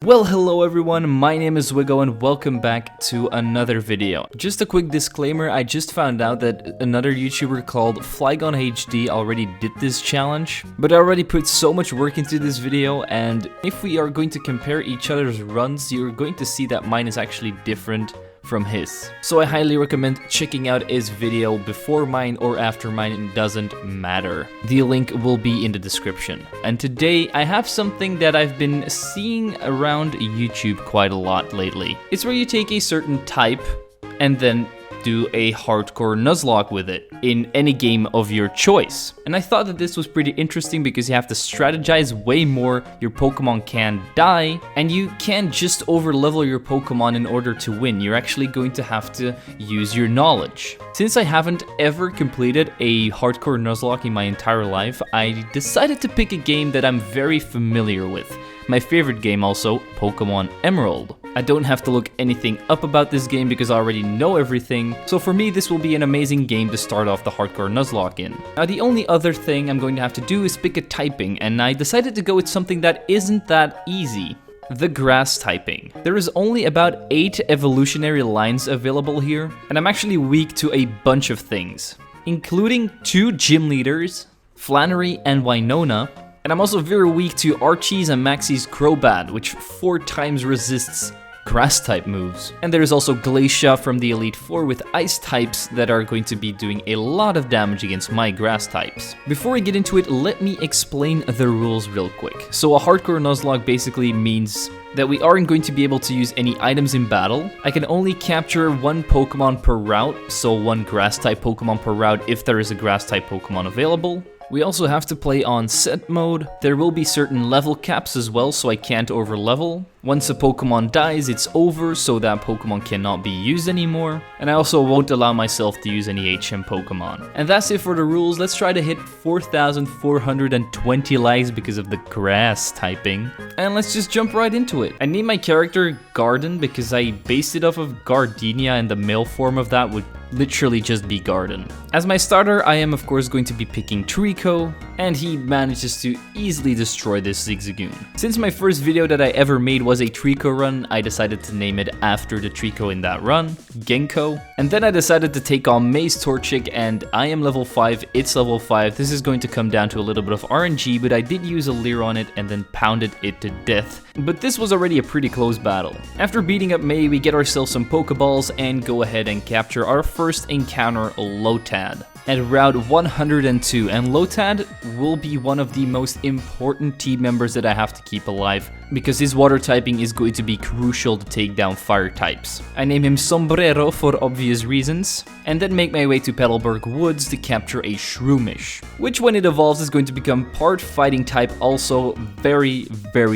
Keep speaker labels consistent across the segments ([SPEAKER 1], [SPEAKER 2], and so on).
[SPEAKER 1] Well, hello everyone, my name is Zwiggojr and welcome back to another video. Just a quick disclaimer, I just found out that another YouTuber called Flygon HD already did this challenge, but I already put so much work into this video, and if we are going to compare each other's runs, you're going to see that mine is actually different from his. So I highly recommend checking out his video before mine or after mine, it doesn't matter. The link will be in the description. And today I have something that I've been seeing around YouTube quite a lot lately. It's where you take a certain type and then do a Hardcore Nuzlocke with it in any game of your choice. And I thought that this was pretty interesting because you have to strategize way more, your Pokemon can die, and you can't just overlevel your Pokemon in order to win. You're actually going to have to use your knowledge. Since I haven't ever completed a Hardcore Nuzlocke in my entire life, I decided to pick a game that I'm very familiar with. My favorite game also, Pokemon Emerald. I don't have to look anything up about this game because I already know everything, so for me this will be an amazing game to start off the Hardcore Nuzlocke in. Now the only other thing I'm going to have to do is pick a typing, and I decided to go with something that isn't that easy. The grass typing. There is only about 8 evolutionary lines available here, and I'm actually weak to a bunch of things, including 2 gym leaders, Flannery and Winona, and I'm also very weak to Archie's and Maxie's Crobat, which 4 times resists grass type moves. And there's also Glacia from the Elite Four with ice types that are going to be doing a lot of damage against my grass types. Before I get into it, let me explain the rules real quick. So a Hardcore Nuzlocke basically means that we aren't going to be able to use any items in battle. I can only capture 1 Pokemon per route, so 1 grass type Pokemon per route if there is a grass type Pokemon available. We also have to play on set mode. There will be certain level caps as well, so I can't overlevel. Once a Pokemon dies, it's over, so that Pokemon cannot be used anymore. And I also won't allow myself to use any HM Pokemon. And that's it for the rules. Let's try to hit 4,420 likes because of the grass typing. And let's just jump right into it. I named my character Garden because I based it off of Gardenia, and the male form of that would literally just be Garden. As my starter, I am of course going to be picking Trico, and he manages to easily destroy this Zigzagoon. Since my first video that I ever made was a Trico run, I decided to name it after the Trico in that run, Genko. And then I decided to take on Maze Torchic, and I am level 5, it's level 5. This is going to come down to a little bit of RNG, but I did use a Leer on it and then pounded it to death. But this was already a pretty close battle. After beating up May, we get ourselves some Pokeballs and go ahead and capture our first encounter, Lotad, at Route 102, and Lotad will be one of the most important team members that I have to keep alive, because his water typing is going to be crucial to take down fire types. I name him Sombrero for obvious reasons, and then make my way to Petalburg Woods to capture a Shroomish, which when it evolves is going to become part fighting type, also very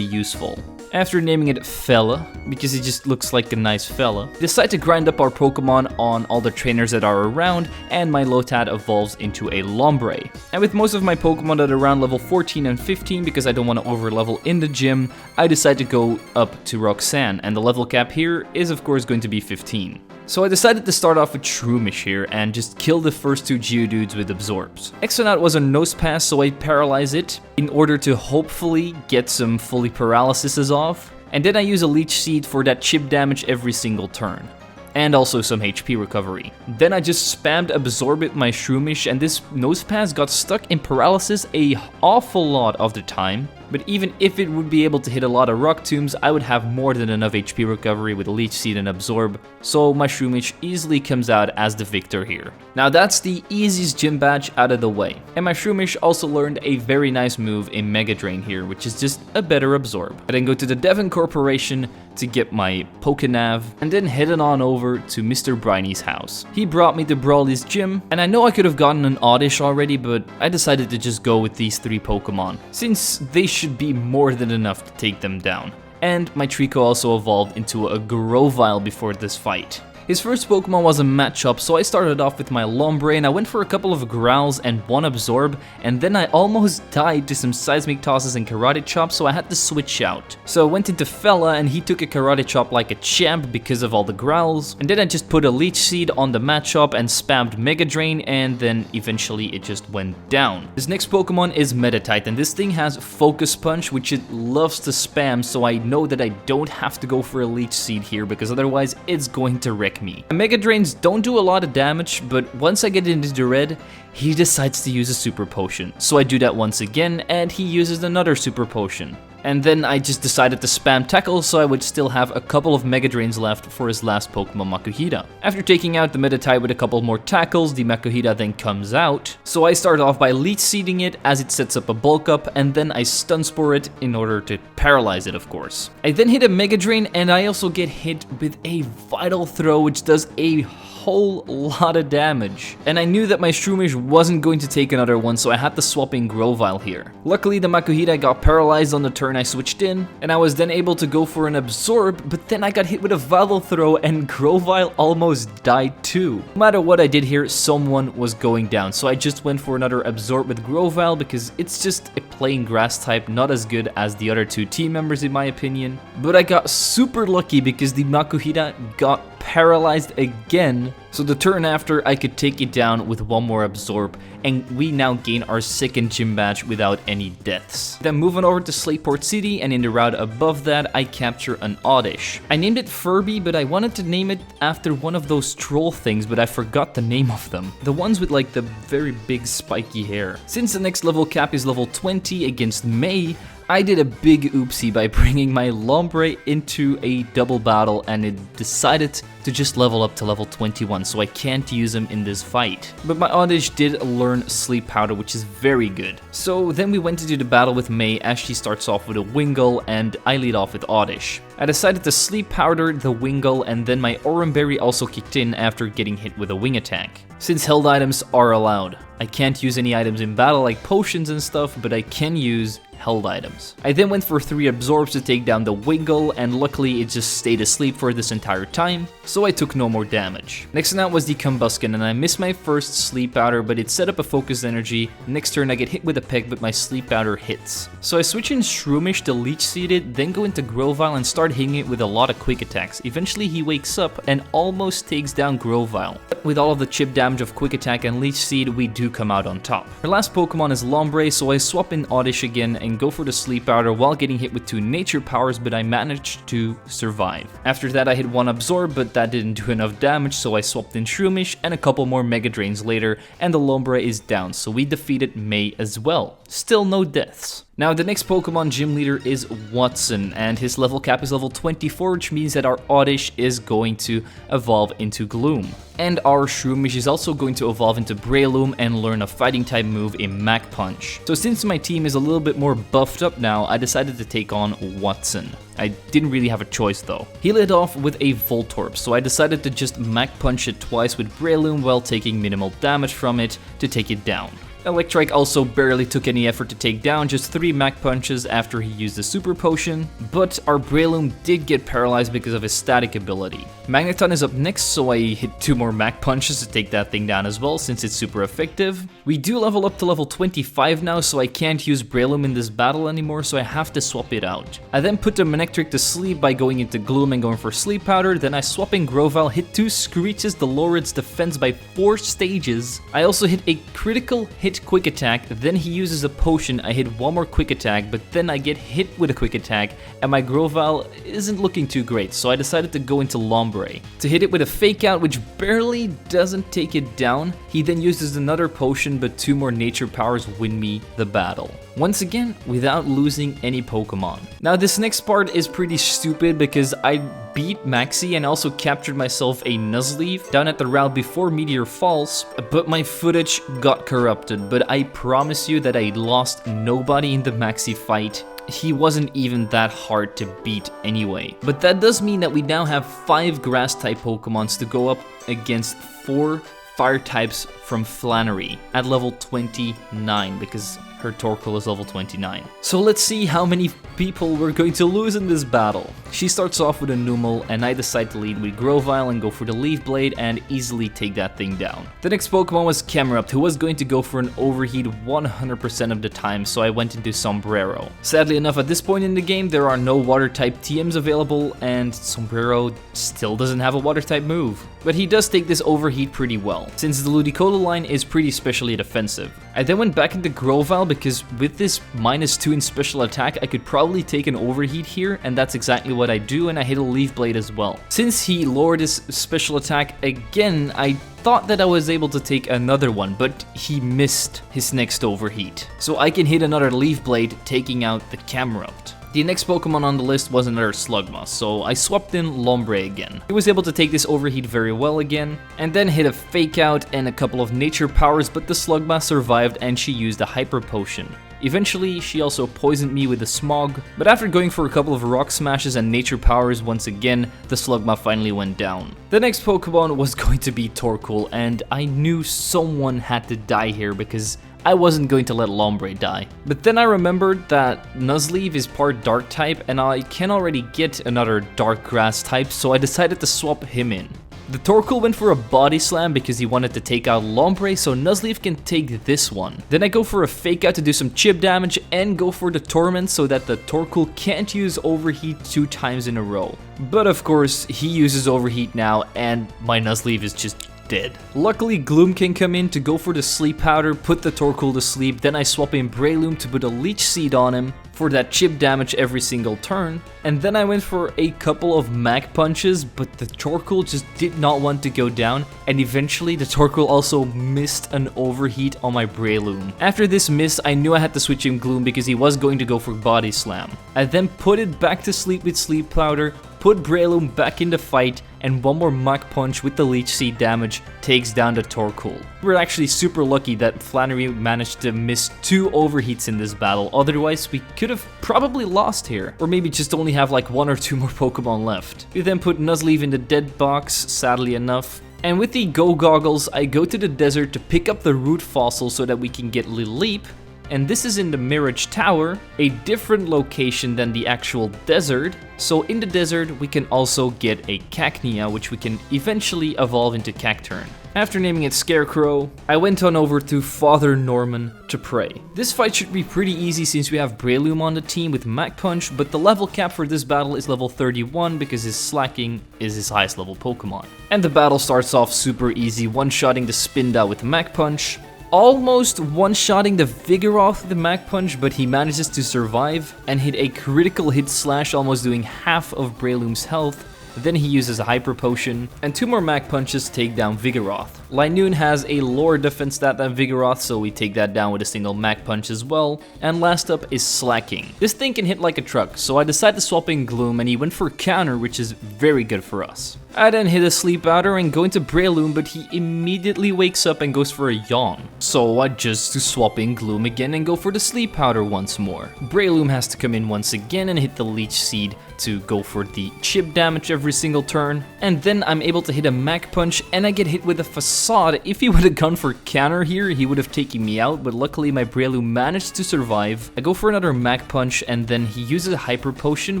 [SPEAKER 1] useful. After naming it Fella, because it just looks like a nice fella, decide to grind up our Pokemon on all the trainers that are around, and my Lotad evolves into a Lombre. And with most of my Pokemon at around level 14 and 15, because I don't want to overlevel in the gym, I decide to go up to Roxanne, and the level cap here is of course going to be 15. So I decided to start off with Shroomish here and just kill the first 2 Geodudes with Absorbs. Exonaut was a Nose Pass, so I paralyze it in order to hopefully get some fully paralysis off. And then I use a Leech Seed for that chip damage every single turn. And also some HP recovery. Then I just spammed Absorb with my Shroomish, and this Nose Pass got stuck in paralysis an awful lot of the time. But even if it would be able to hit a lot of Rock Tombs, I would have more than enough HP recovery with Leech Seed and Absorb, so my Shroomish easily comes out as the victor here. Now that's the easiest gym badge out of the way. And my Shroomish also learned a very nice move in Mega Drain here, which is just a better Absorb. I then go to the Devon Corporation to get my Pokenav, and then headed on over to Mr. Briny's house. He brought me to Brawly's gym, and I know I could have gotten an Oddish already, but I decided to just go with these 3 Pokemon, since they should be more than enough to take them down. And my Trico also evolved into a Grovyle before this fight. His first Pokemon was a Matchup, so I started off with my Lombre and I went for a couple of Growls and one Absorb, and then I almost died to some Seismic Tosses and Karate Chop, so I had to switch out. So I went into Fella and he took a Karate Chop like a champ because of all the Growls, and then I just put a Leech Seed on the Matchup and spammed Mega Drain, and then eventually it just went down. This next Pokemon is Meditite, and this thing has Focus Punch, which it loves to spam, so I know that I don't have to go for a Leech Seed here because otherwise it's going to wreck me. Mega Drains don't do a lot of damage, but once I get into the red, he decides to use a Super Potion. So I do that once again, and he uses another Super Potion. And then I just decided to spam Tackle so I would still have a couple of Mega Drains left for his last Pokemon, Makuhita. After taking out the Meditite with a couple more Tackles, the Makuhita then comes out. So I start off by Leech Seeding it as it sets up a Bulk Up, and then I Stun Spore it in order to paralyze it, of course. I then hit a Mega Drain, and I also get hit with a Vital Throw, which does a whole lot of damage. And I knew that my Shroomish wasn't going to take another one, so I had to swap in Grovyle here. Luckily, the Makuhita got paralyzed on the turn I switched in, and I was then able to go for an Absorb, but then I got hit with a Vital Throw and Grovyle almost died too. No matter what I did here, someone was going down, so I just went for another Absorb with Grovyle because it's just a plain Grass type, not as good as the other two team members in my opinion. But I got super lucky because the Makuhita got paralyzed again, so the turn after I could take it down with one more Absorb, and we now gain our second gym badge without any deaths. Then moving over to Slateport City, and in the route above that I capture an Oddish. I named it Furby, but I wanted to name it after one of those troll things, but I forgot the name of them. The ones with like the very big spiky hair. Since the next level cap is level 20 against May, I did a big oopsie by bringing my Lombre into a double battle, and it decided to just level up to level 21, so I can't use him in this fight. But my Oddish did learn Sleep Powder, which is very good. So then we went to do the battle with May as she starts off with a Wingull, and I lead off with Oddish. I decided to Sleep Powder the Wingull, and then my Oran Berry also kicked in after getting hit with a Wing Attack. Since held items are allowed, I can't use any items in battle like potions and stuff, but I can use held items. I then went for 3 Absorbs to take down the Wingull, and luckily it just stayed asleep for this entire time, so I took no more damage. Next on that was the Combusken, and I missed my first Sleep Powder, but it set up a Focus Energy. Next turn I get hit with a Peck, but my Sleep Powder hits. So I switch in Shroomish to Leech Seed it, then go into Grovyle and start hitting it with a lot of Quick Attacks. Eventually he wakes up and almost takes down Grovyle. But with all of the chip damage of Quick Attack and Leech Seed, we do come out on top. Our last Pokemon is Lombre, so I swap in Oddish again and go for the Sleep Powder while getting hit with 2 Nature Powers, but I managed to survive. After that I hit 1 Absorb, but that didn't do enough damage, so I swapped in Shroomish, and a couple more Mega Drains later, and the Lombre is down, so we defeated May as well. Still no deaths. Now the next Pokemon gym leader is Wattson, and his level cap is level 24, which means that our Oddish is going to evolve into Gloom. And our Shroomish is also going to evolve into Breloom and learn a fighting type move in Mach Punch. So since my team is a little bit more buffed up now, I decided to take on Wattson. I didn't really have a choice though. He led off with a Voltorb, so I decided to just Mach Punch it twice with Breloom while taking minimal damage from it to take it down. Electrike also barely took any effort to take down, just 3 Mach Punches after he used the Super Potion, but our Breloom did get paralyzed because of his static ability. Magneton is up next, so I hit 2 more Mach Punches to take that thing down as well, since it's super effective. We do level up to level 25 now, so I can't use Breloom in this battle anymore, so I have to swap it out. I then put the Manectric to sleep by going into Gloom and going for Sleep Powder, then I swap in Grovyle, hit 2 Screeches to lower its defense by 4 stages. I also hit a critical hit Quick Attack, then he uses a potion, I hit 1 more Quick Attack, but then I get hit with a Quick Attack, and my Grovyle isn't looking too great, so I decided to go into Lombre. To hit it with a Fake Out, which barely doesn't take it down, he then uses another potion, but 2 more Nature Powers win me the battle. Once again, without losing any Pokemon. Now this next part is pretty stupid because I beat Maxie and also captured myself a Nuzleaf down at the route before Meteor Falls, but my footage got corrupted. But I promise you that I lost nobody in the Maxie fight. He wasn't even that hard to beat anyway. But that does mean that we now have 5 grass type Pokemons to go up against 4 fire types from Flannery at level 29, because her Torkoal is level 29. So let's see how many people we're going to lose in this battle. She starts off with a Numel, and I decide to lead with Grovyle and go for the Leaf Blade and easily take that thing down. The next Pokemon was Camerupt, who was going to go for an Overheat 100% of the time, so I went into Sombrero. Sadly enough, at this point in the game, there are no Water-type TMs available, and Sombrero still doesn't have a Water-type move. But he does take this Overheat pretty well, since the Ludicolo line is pretty specially defensive. I then went back into Grovyle because with this -2 in special attack, I could probably take an Overheat here, and that's exactly what I do, and I hit a Leaf Blade as well. Since he lowered his special attack again, I thought that I was able to take another one, but he missed his next Overheat. So I can hit another Leaf Blade, taking out the Camerupt. The next Pokemon on the list was another Slugma, so I swapped in Lombre again. He was able to take this Overheat very well again, and then hit a Fake Out and a couple of Nature Powers, but the Slugma survived and she used a Hyper Potion. Eventually, she also poisoned me with a Smog, but after going for a couple of Rock Smashes and Nature Powers once again, the Slugma finally went down. The next Pokemon was going to be Torkoal, and I knew someone had to die here because I wasn't going to let Lombre die. But then I remembered that Nuzleaf is part Dark type, and I can already get another Dark Grass type, so I decided to swap him in. The Torkoal went for a Body Slam because he wanted to take out Lombre, so Nuzleaf can take this one. Then I go for a Fake Out to do some chip damage and go for the Torment so that the Torkoal can't use Overheat 2 times in a row. But of course, he uses Overheat now and my Nuzleaf is just dead. Luckily, Gloom can come in to go for the Sleep Powder, put the Torkoal to sleep, then I swap in Breloom to put a Leech Seed on him for that chip damage every single turn, and then I went for a couple of Mach Punches, but the Torkoal just did not want to go down, and eventually the Torkoal also missed an Overheat on my Breloom. After this miss, I knew I had to switch in Gloom because he was going to go for Body Slam. I then put it back to sleep with Sleep Powder, put Breloom back in the fight, and one more Mach Punch with the Leech Seed damage takes down the Torkoal. We're actually super lucky that Flannery managed to miss 2 Overheats in this battle, otherwise we could have probably lost here. Or maybe just only have like 1 or 2 more Pokemon left. We then put Nuzleaf in the dead box, sadly enough. And with the Go Goggles, I go to the desert to pick up the Root Fossil so that we can get Lileep. And this is in the Mirage Tower, a different location than the actual desert. So in the desert, we can also get a Cacnea, which we can eventually evolve into Cacturn. After naming it Scarecrow, I went on over to Father Norman to pray. This fight should be pretty easy since we have Breloom on the team with Mach Punch, but the level cap for this battle is level 31 because his Slacking is his highest level Pokemon. And the battle starts off super easy, one-shotting the Spinda with Mach Punch, almost one-shotting the Vigoroth with the Mach Punch, but he manages to survive and hit a critical hit slash, almost doing half of Breloom's health. Then he uses a Hyper Potion, and 2 more Mach Punches take down Vigoroth. Linoone has a lower defense stat than Vigoroth, so we take that down with a single Mach Punch as well. And last up is Slacking. This thing can hit like a truck, so I decided to swap in Gloom, and he went for Counter, which is very good for us. I then hit a Sleep Powder and go into Breloom, but he immediately wakes up and goes for a Yawn. So I just swap in Gloom again and go for the Sleep Powder once more. Breloom has to come in once again and hit the Leech Seed to go for the chip damage every single turn. And then I'm able to hit a Mach Punch and I get hit with a Facade. If he would have gone for Counter here, he would have taken me out, but luckily my Breloom managed to survive. I go for another Mach Punch and then he uses a Hyper Potion,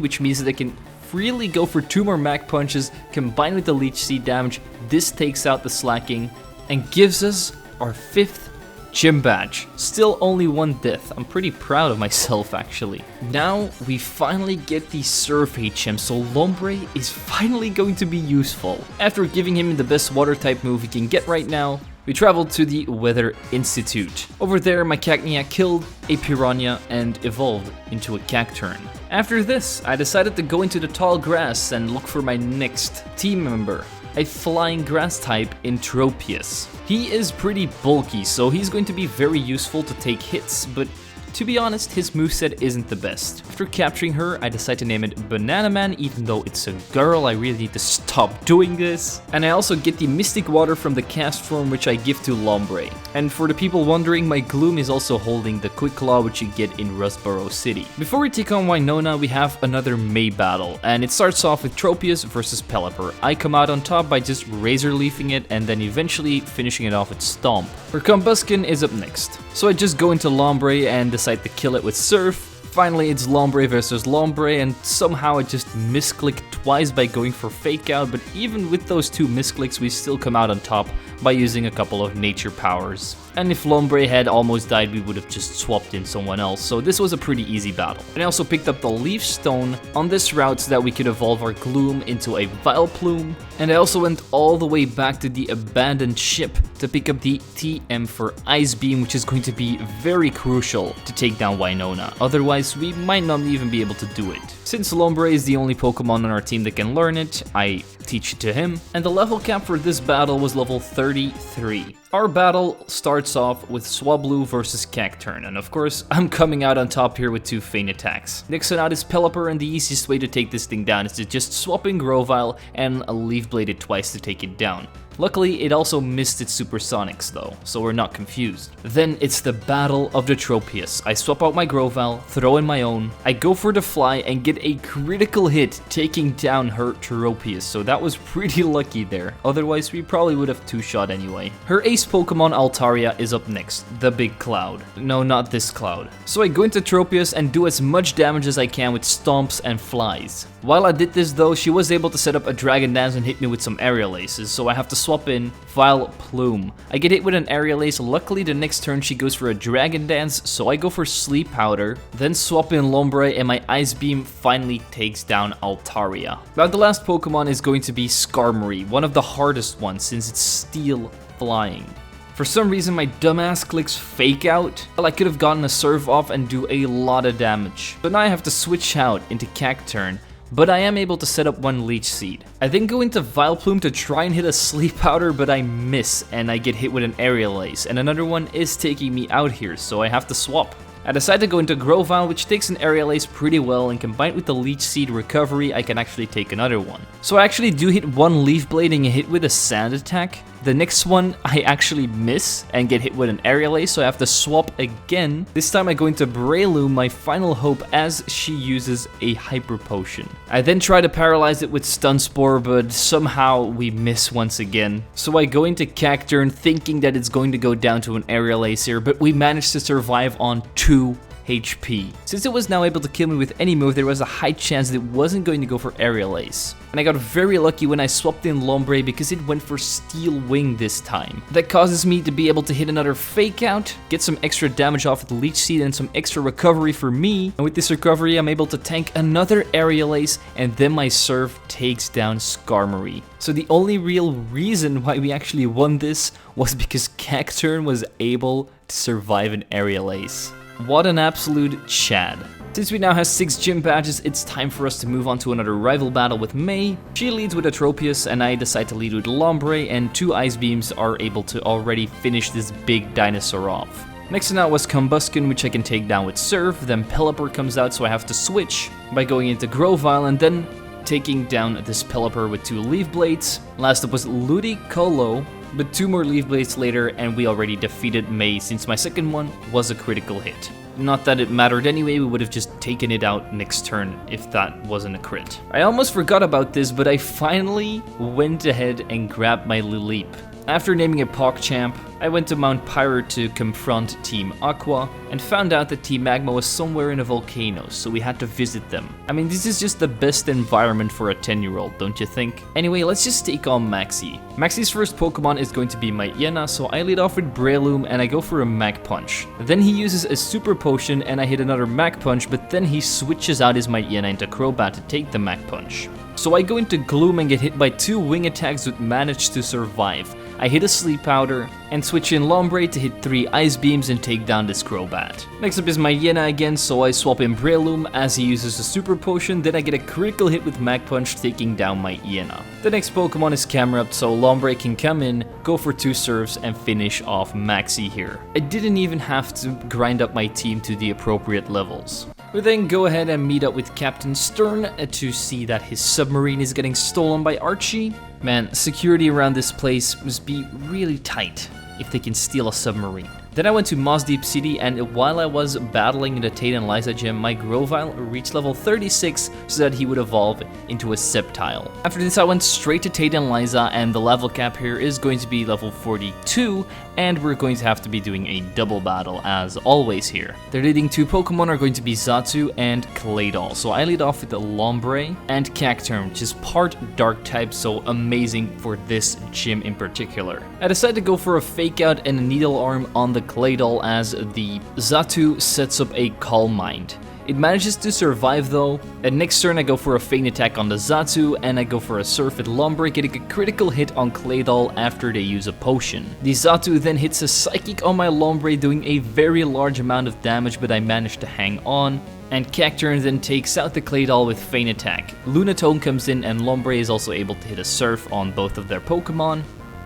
[SPEAKER 1] which means that I can freely go for 2 more Mach Punches combined with the Leech Seed damage. This takes out the Slacking and gives us our 5th Gym Badge. Still only 1 death. I'm pretty proud of myself actually. Now we finally get the Surf HM, so Lombre is finally going to be useful. After giving him the best water type move he can get right now, we traveled to the Weather Institute. Over there, my Cacnea killed a Piranha and evolved into a Cacturn. After this, I decided to go into the tall grass and look for my next team member, a flying grass type in Tropius. He is pretty bulky, so he's going to be very useful to take hits, but to be honest, his moveset isn't the best. After capturing her, I decide to name it Banana Man, even though it's a girl. I really need to stop doing this. And I also get the Mystic Water from the cast form, which I give to Lombre. And for the people wondering, my Gloom is also holding the Quick Claw, which you get in Rustboro City. Before we take on Winona, we have another May battle, and it starts off with Tropius versus Pelipper. I come out on top by just Razor Leafing it, and then eventually finishing it off with Stomp. Her Combuskin is up next. So I just go into Lombre and decide to kill it with Surf. Finally, it's Lombre versus Lombre, and somehow I just misclicked twice by going for Fake Out, but even with those two misclicks, we still come out on top by using a couple of nature powers. And if Lombre had almost died, we would have just swapped in someone else, so this was a pretty easy battle. And I also picked up the Leaf Stone on this route so that we could evolve our Gloom into a Vileplume. And I also went all the way back to the abandoned ship to pick up the TM for Ice Beam, which is going to be very crucial to take down Winona. Otherwise, we might not even be able to do it. Since Lombre is the only Pokemon on our team that can learn it, I teach it to him. And the level cap for this battle was level 33. Our battle starts off with Swablu versus Cacturn, and of course, I'm coming out on top here with two Feint attacks. Next on out is Pelipper, and the easiest way to take this thing down is to just swap in Grovyle and Leaf Blade it twice to take it down. Luckily, it also missed its Supersonics though, so we're not confused. Then it's the Battle of the Tropius. I swap out my Grovyle, throw in my own, I go for the Fly and get a critical hit taking down her Tropius, so that was pretty lucky there. Otherwise, we probably would have two-shot anyway. Her ace Pokemon Altaria is up next, the Big Cloud. No, not this cloud. So I go into Tropius and do as much damage as I can with Stomps and Flies. While I did this though, she was able to set up a Dragon Dance and hit me with some Aerial Aces, so I have to swap in Vileplume. I get hit with an Aerial Ace. Luckily the next turn she goes for a Dragon Dance, so I go for Sleep Powder, then swap in Lombre, and my Ice Beam finally takes down Altaria. Now the last Pokemon is going to be Skarmory, one of the hardest ones since it's Steel Flying. For some reason my dumbass clicks Fake Out. Well, I could have gotten a Surf off and do a lot of damage. But now I have to switch out into Cacturn, but I am able to set up one Leech Seed. I then go into Vileplume to try and hit a Sleep Powder, but I miss and I get hit with an Aerial Ace, and another one is taking me out here, so I have to swap. I decide to go into Grovyle, which takes an Aerial Ace pretty well, and combined with the Leech Seed recovery, I can actually take another one. So I actually do hit one Leaf Blade and get hit with a Sand attack. The next one I actually miss and get hit with an Aerial Ace, so I have to swap again. This time I go into Breloom, my final hope, as she uses a Hyper Potion. I then try to paralyze it with Stun Spore, but somehow we miss once again. So I go into Cacturn thinking that it's going to go down to an Aerial Ace here, but we managed to survive on 2 HP. Since it was now able to kill me with any move, there was a high chance that it wasn't going to go for Aerial Ace. And I got very lucky when I swapped in Lombre because it went for Steel Wing this time. That causes me to be able to hit another Fake Out, get some extra damage off with Leech Seed and some extra recovery for me. And with this recovery, I'm able to tank another Aerial Ace, and then my Surf takes down Skarmory. So the only real reason why we actually won this was because Cacturn was able to survive an Aerial Ace. What an absolute Chad. Since we now have 6 gym badges, it's time for us to move on to another rival battle with May. She leads with a Tropius, and I decide to lead with Lombre, and 2 Ice Beams are able to already finish this big dinosaur off. Next to out was Combuskin, which I can take down with Surf. Then Pelipper comes out, so I have to switch by going into Grovyle and then taking down this Pelipper with 2 Leaf Blades. Last up was Ludicolo, but 2 more Leaf Blades later, and we already defeated May since my second one was a critical hit. Not that it mattered anyway, we would have just taken it out next turn if that wasn't a crit. I almost forgot about this, but I finally went ahead and grabbed my Lileep. After naming it PogChamp, I went to Mount Pyre to confront Team Aqua, and found out that Team Magma was somewhere in a volcano, so we had to visit them. I mean, this is just the best environment for a 10-year-old, don't you think? Anyway, let's just take on Maxie. Maxie's first Pokemon is going to be Myena, so I lead off with Breloom and I go for a Mach Punch. Then he uses a Super Potion and I hit another Mach Punch, but then he switches out his Myena into Crobat to take the Mach Punch. So I go into Gloom and get hit by 2 wing attacks but manage to survive. I hit a Sleep Powder, and switch in Lombre to hit 3 Ice Beams and take down this Crobat. Next up is my Hyena again, so I swap in Breloom as he uses a Super Potion, then I get a critical hit with Mag Punch taking down my Hyena. The next Pokemon is Camerupt, so Lombre can come in, go for 2 serves and finish off Maxie here. I didn't even have to grind up my team to the appropriate levels. We then go ahead and meet up with Captain Stern to see that his submarine is getting stolen by Archie. Man, security around this place must be really tight if they can steal a submarine. Then I went to Moss Deep City, and while I was battling in the Tate and Liza gym, my Grovyle reached level 36 so that he would evolve into a Sceptile. After this I went straight to Tate and Liza, and the level cap here is going to be level 42, and we're going to have to be doing a double battle as always here. The leading 2 Pokemon are going to be Xatu and Claydol, so I lead off with the Lombre and Cacturne, which is part Dark type, so amazing for this gym in particular. I decided to go for a Fake Out and a Needle Arm on the Claydol as the Xatu sets up a Calm Mind. It manages to survive though, and next turn I go for a Feint Attack on the Xatu and I go for a Surf at Lombre, getting a critical hit on Claydol after they use a potion. The Xatu then hits a Psychic on my Lombre, doing a very large amount of damage, but I managed to hang on. And Cacturne then takes out the Claydol with Feint Attack. Lunatone comes in and Lombre is also able to hit a Surf on both of their Pokemon.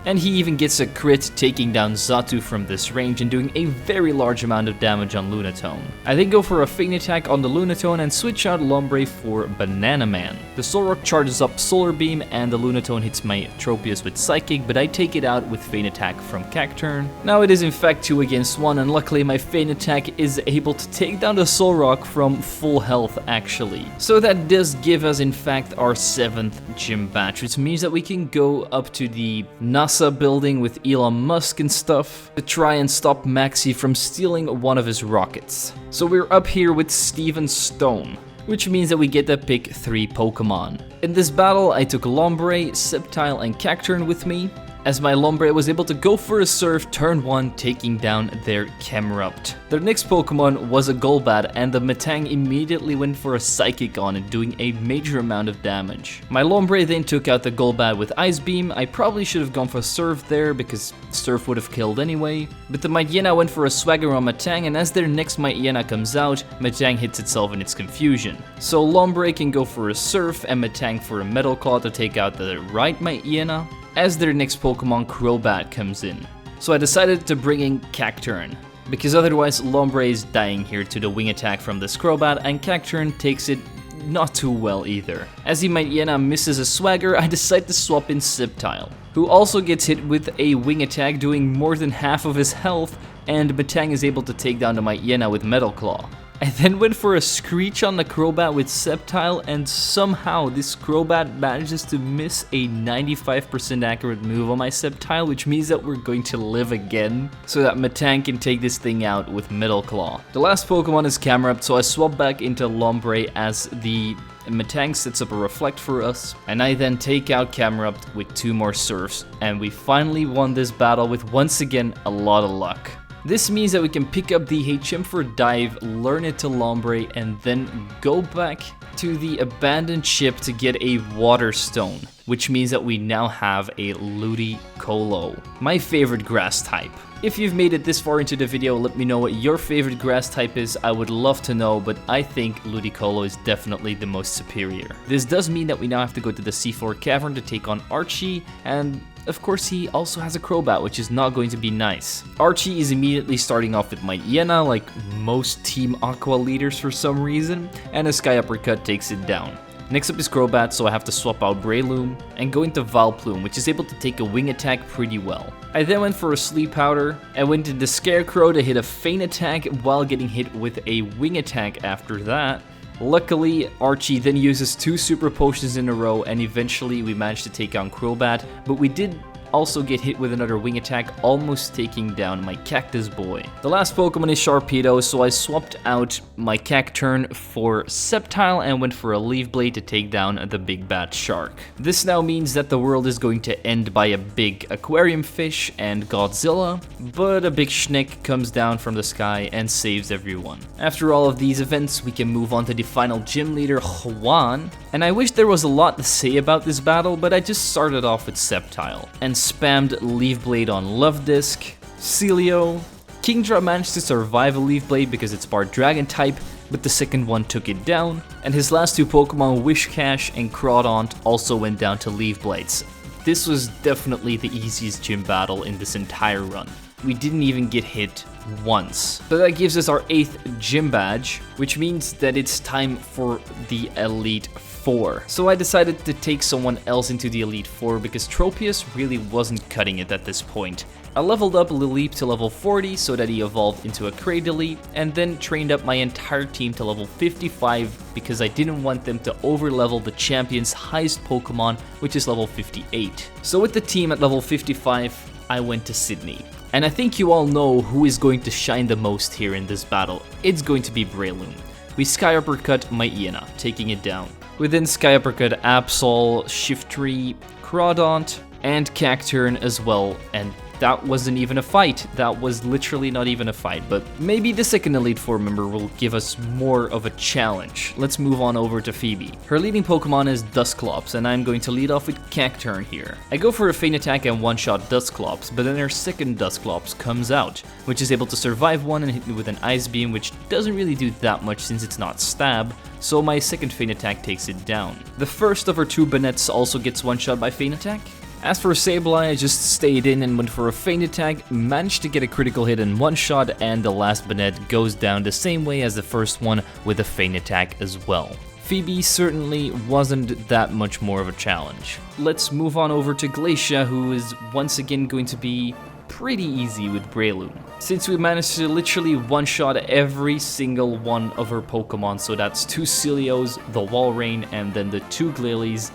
[SPEAKER 1] And he even gets a crit, taking down Xatu from this range and doing a very large amount of damage on Lunatone. I then go for a Feint Attack on the Lunatone and switch out Lombre for Banana Man. The Solrock charges up Solar Beam and the Lunatone hits my Tropius with Psychic, but I take it out with Feint Attack from Cacturne. Now it is in fact 2 against 1, and luckily my Feint Attack is able to take down the Solrock from full health actually. So that does give us in fact our 7th gym badge, which means that we can go up to the NASA building with Elon Musk and stuff to try and stop Maxie from stealing one of his rockets. So we're up here with Steven Stone, which means that we get to pick 3 Pokemon. In this battle I took Lombre, Sceptile and Cacturne with me, as my Lombre was able to go for a Surf turn 1, taking down their Camerupt. Their next Pokemon was a Golbat, and the Metang immediately went for a Psychic on it, doing a major amount of damage. My Lombre then took out the Golbat with Ice Beam. I probably should have gone for Surf there, because Surf would have killed anyway. But the Mightyena went for a Swagger on Metang, and as their next Mightyena comes out, Metang hits itself in its confusion. So Lombre can go for a Surf, and Metang for a Metal Claw to take out the right Mightyena, as their next Pokemon Crobat comes in. So I decided to bring in Cacturne, because otherwise Lombre is dying here to the Wing Attack from this Crobat, and Cacturne takes it not too well either. As the Mightyena misses a Swagger, I decide to swap in Sceptile, who also gets hit with a Wing Attack, doing more than half of his health, and Metang is able to take down the Mightyena with Metal Claw. I then went for a Screech on the Crobat with Sceptile, and somehow this Crobat manages to miss a 95% accurate move on my Sceptile, which means that we're going to live again, so that Metang can take this thing out with Metal Claw. The last Pokemon is Camerupt, so I swap back into Lombre as the Metang sets up a Reflect for us, and I then take out Camerupt with 2 more Surfs, and we finally won this battle with once again a lot of luck. This means that we can pick up the HM for Dive, learn it to Lombre, and then go back to the abandoned ship to get a Water Stone, which means that we now have a Ludicolo, my favorite grass type. If you've made it this far into the video, let me know what your favorite grass type is. I would love to know, but I think Ludicolo is definitely the most superior. This does mean that we now have to go to the C4 Cavern to take on Archie, and of course he also has a Crobat, which is not going to be nice. Archie is immediately starting off with Mightyena, like most Team Aqua leaders for some reason, and a Sky Uppercut takes it down. Next up is Crobat, so I have to swap out Breloom and go into Vileplume, which is able to take a Wing Attack pretty well. I then went for a Sleep Powder and went into Scarecrow to hit a Feint Attack while getting hit with a Wing Attack after that. Luckily, Archie then uses 2 Super Potions in a row, and eventually we managed to take on Crobat, but we did also get hit with another Wing Attack, almost taking down my Cactus Boy. The last Pokemon is Sharpedo, so I swapped out my Cacturne for Sceptile and went for a Leaf Blade to take down the big bad shark. This now means that the world is going to end by a big aquarium fish and Godzilla, but a big Schneck comes down from the sky and saves everyone. After all of these events, we can move on to the final gym leader, Juan, and I wish there was a lot to say about this battle, but I just started off with Sceptile. And spammed Leaf Blade on Love Disc. Celio. Kingdra managed to survive a Leaf Blade because it's part Dragon type, but the second one took it down. And his last two Pokemon, Wishcash and Crawdaunt, also went down to Leaf Blades. This was definitely the easiest gym battle in this entire run. We didn't even get hit once. So that gives us our 8th gym badge, which means that it's time for the Elite Four. So I decided to take someone else into the Elite Four because Tropius really wasn't cutting it at this point. I leveled up Lileep to level 40 so that he evolved into a Cradily, and then trained up my entire team to level 55 because I didn't want them to overlevel the champion's highest Pokemon, which is level 58. So with the team at level 55, I went to Sydney. And I think you all know who is going to shine the most here in this battle. It's going to be Breloom. We Sky Uppercut Maiyana, taking it down. Within Sky Uppercut, Absol, Shiftry, Crawdaunt, and Cacturne as well, and that wasn't even a fight. That was literally not even a fight, but maybe the second Elite Four member will give us more of a challenge. Let's move on over to Phoebe. Her leading Pokemon is Dusclops, and I'm going to lead off with Cacturne here. I go for a Feint Attack and one-shot Dusclops, but then her second Dusclops comes out, which is able to survive one and hit me with an Ice Beam, which doesn't really do that much since it's not Stab, so my second Feint Attack takes it down. The first of her two Bannettes also gets one-shot by Feint Attack. As for Sableye, I just stayed in and went for a Feint Attack, managed to get a critical hit in one shot, and the last Banette goes down the same way as the first one with a Feint Attack as well. Phoebe certainly wasn't that much more of a challenge. Let's move on over to Glacia, who is once again going to be pretty easy with Breloom. Since we managed to literally one-shot every single one of her Pokemon, so that's 2 Celios, the Walrein, and then the 2 Glalis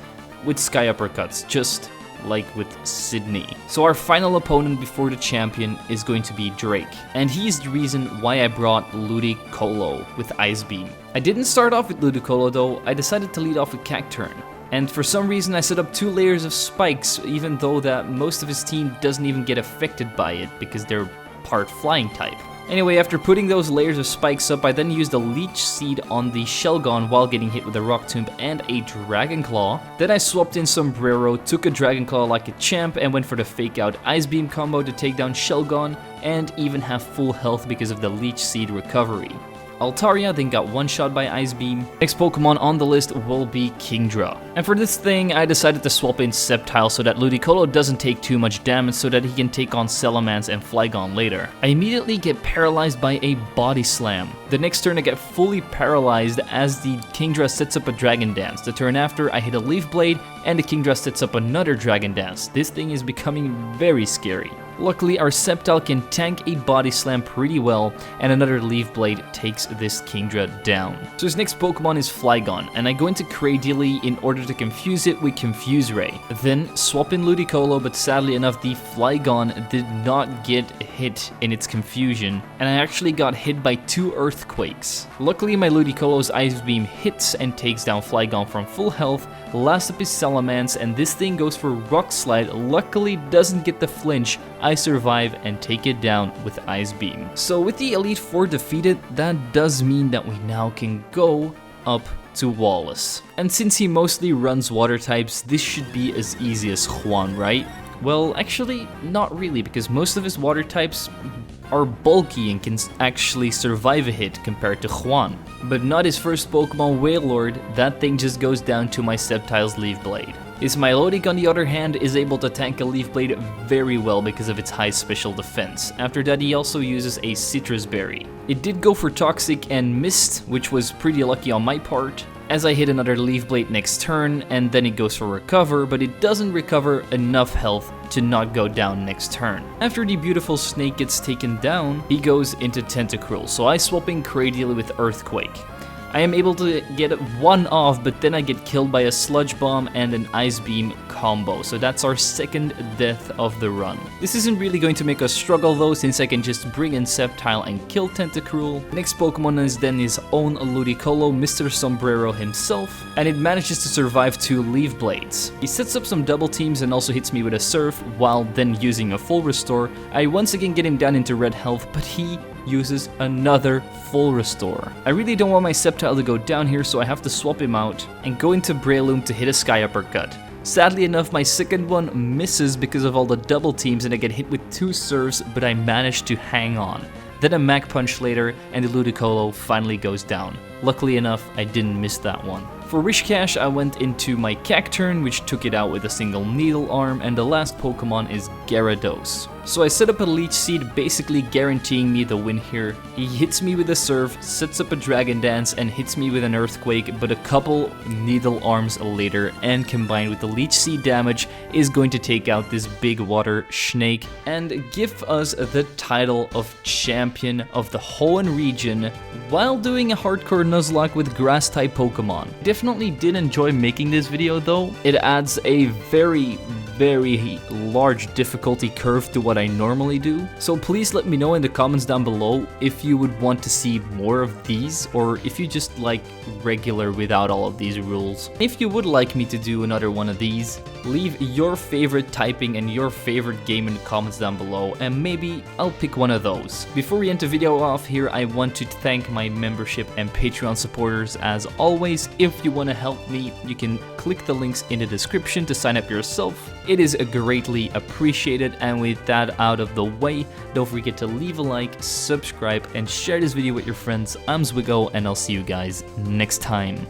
[SPEAKER 1] with Sky Uppercuts, just like with Sydney. So our final opponent before the champion is going to be Drake, and he's the reason why I brought Ludicolo with Ice Beam. I didn't start off with Ludicolo though, I decided to lead off with Cacturne. And for some reason I set up 2 layers of spikes, even though that most of his team doesn't even get affected by it because they're part flying type. Anyway, after putting those layers of spikes up, I then used a Leech Seed on the Shelgon while getting hit with a Rock Tomb and a Dragon Claw. Then I swapped in Sombrero, took a Dragon Claw like a champ, and went for the Fake Out Ice Beam combo to take down Shelgon, and even have full health because of the Leech Seed recovery. Altaria then got one shot by Ice Beam. Next Pokemon on the list will be Kingdra. And for this thing, I decided to swap in Sceptile so that Ludicolo doesn't take too much damage so that he can take on Salamence and Flygon later. I immediately get paralyzed by a Body Slam. The next turn I get fully paralyzed as the Kingdra sets up a Dragon Dance. The turn after, I hit a Leaf Blade and the Kingdra sets up another Dragon Dance. This thing is becoming very scary. Luckily, our Sceptile can tank a Body Slam pretty well, and another Leaf Blade takes this Kingdra down. So his next Pokemon is Flygon, and I go into Cradily in order to confuse it with Confuse Ray. Then swap in Ludicolo, but sadly enough, the Flygon did not get hit in its confusion, and I actually got hit by 2 Earthquakes. Luckily, my Ludicolo's Ice Beam hits and takes down Flygon from full health. Last up is Salamence, and this thing goes for Rock Slide. Luckily doesn't get the flinch. I survive and take it down with Ice Beam. So with the Elite Four defeated, that does mean that we now can go up to Wallace. And since he mostly runs water types, this should be as easy as Juan, right? Well, actually, not really, because most of his water types are bulky and can actually survive a hit compared to Juan. But not his first Pokemon, Wailord. That thing just goes down to my Sceptile's Leaf Blade. His Milotic, on the other hand, is able to tank a Leaf Blade very well because of its high special defense. After that, he also uses a Citrus Berry. It did go for Toxic and missed, which was pretty lucky on my part, as I hit another Leaf Blade next turn, and then it goes for Recover, but it doesn't recover enough health to not go down next turn. After the beautiful snake gets taken down, he goes into Tentacruel, so I swap in Cradily with Earthquake. I am able to get one off, but then I get killed by a Sludge Bomb and an Ice Beam combo, so that's our second death of the run. This isn't really going to make us struggle though, since I can just bring in Sceptile and kill Tentacruel. Next Pokemon is then his own Ludicolo, Mr. Sombrero himself, and it manages to survive 2 Leaf Blades. He sets up some double teams and also hits me with a Surf, while then using a full restore. I once again get him down into red health, but he uses another full restore. I really don't want my Sceptile to go down here, so I have to swap him out and go into Breloom to hit a Sky Uppercut. Sadly enough, my second one misses because of all the double teams and I get hit with 2 serves, but I managed to hang on. Then a Mach Punch later and the Ludicolo finally goes down. Luckily enough, I didn't miss that one. For Whiscash, I went into my Cacturn, which took it out with a single Needle Arm, and the last Pokemon is Gyarados. So I set up a Leech Seed, basically guaranteeing me the win here. He hits me with a Surf, sets up a Dragon Dance, and hits me with an Earthquake, but a couple Needle Arms later, and combined with the Leech Seed damage, is going to take out this big water snake and give us the title of champion of the Hoenn region while doing a Hardcore Nuzlocke with Grass-type Pokemon. Definitely did enjoy making this video though. It adds a very large difficulty curve to what I normally do. So please let me know in the comments down below if you would want to see more of these or if you just like regular without all of these rules. If you would like me to do another one of these, leave your favorite typing and your favorite game in the comments down below and maybe I'll pick one of those. Before we end the video off here, I want to thank my membership and Patreon supporters as always. If you want to help me, you can click the links in the description to sign up yourself. It is greatly appreciated, and with that out of the way, don't forget to leave a like, subscribe, and share this video with your friends. I'm zwiggojr, and I'll see you guys next time.